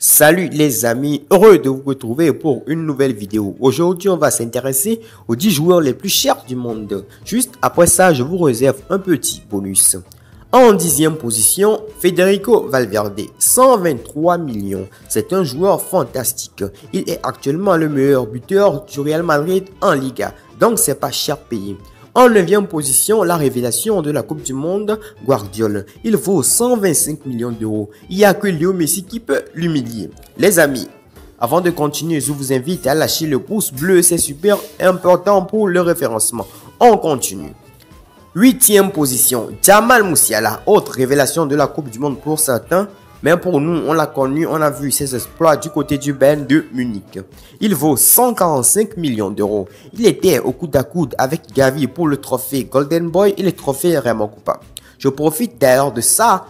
Salut les amis, heureux de vous retrouver pour une nouvelle vidéo. Aujourd'hui, on va s'intéresser aux 10 joueurs les plus chers du monde. Juste après ça, je vous réserve un petit bonus. En 10e position, Federico Valverde, 123 millions. C'est un joueur fantastique. Il est actuellement le meilleur buteur du Real Madrid en Liga, donc c'est pas cher payé. En 9e position, la révélation de la Coupe du Monde, Guardiola. Il vaut 125 millions d'euros. Il n'y a que Léo Messi qui peut l'humilier. Les amis, avant de continuer, je vous invite à lâcher le pouce bleu. C'est super important pour le référencement. On continue. 8e position, Jamal Musiala. Autre révélation de la Coupe du Monde pour certains. Mais pour nous, on l'a connu, on a vu ses exploits du côté du Bayern de Munich. Il vaut 145 millions d'euros. Il était au coude à coude avec Gavi pour le trophée Golden Boy et le trophée Raymond Coupa. Je profite d'ailleurs de ça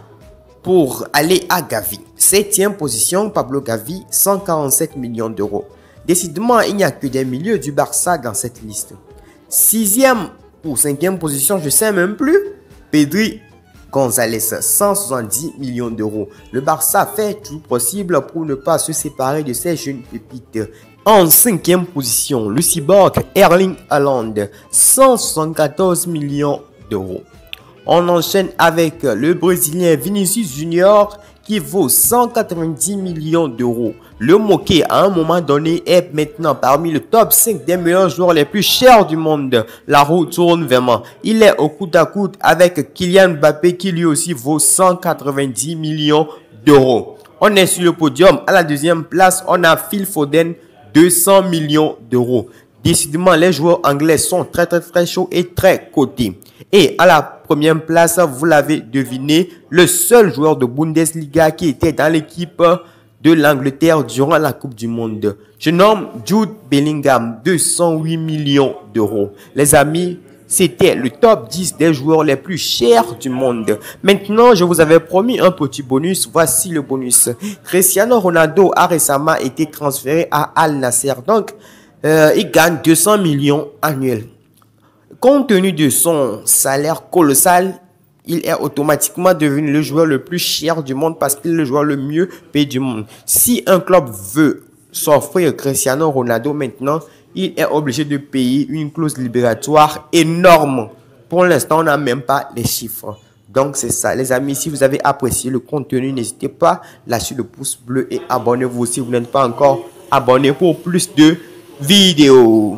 pour aller à Gavi. 7e position, Pablo Gavi, 147 millions d'euros. Décidément, il n'y a que des milieux du Barça dans cette liste. 6e ou 5e position, je ne sais même plus, Pedri González, 170 millions d'euros. Le Barça fait tout possible pour ne pas se séparer de ces jeunes pépites. En 5e position, le cyborg Erling Haaland, 174 millions d'euros. On enchaîne avec le Brésilien Vinicius Junior qui vaut 190 millions d'euros. Le Moquet, à un moment donné, est maintenant parmi le top 5 des meilleurs joueurs les plus chers du monde. La roue tourne vraiment. Il est au coude à coude avec Kylian Mbappé qui lui aussi vaut 190 millions d'euros. On est sur le podium. À la deuxième place, on a Phil Foden, 200 millions d'euros. Décidément, les joueurs anglais sont très chauds et très cotés. Et à la première place, vous l'avez deviné, le seul joueur de Bundesliga qui était dans l'équipe de l'Angleterre durant la Coupe du Monde. Je nomme Jude Bellingham, 208 millions d'euros. Les amis, c'était le top 10 des joueurs les plus chers du monde. Maintenant, je vous avais promis un petit bonus. Voici le bonus. Cristiano Ronaldo a récemment été transféré à Al Nassr. Donc, il gagne 200 millions annuels. Compte tenu de son salaire colossal, il est automatiquement devenu le joueur le plus cher du monde parce qu'il est le joueur le mieux payé du monde. Si un club veut s'offrir Cristiano Ronaldo maintenant, il est obligé de payer une clause libératoire énorme. Pour l'instant, on n'a même pas les chiffres. Donc, c'est ça. Les amis, si vous avez apprécié le contenu, n'hésitez pas à lâcher le pouce bleu et abonnez-vous si vous n'êtes pas encore abonné pour plus de vidéos.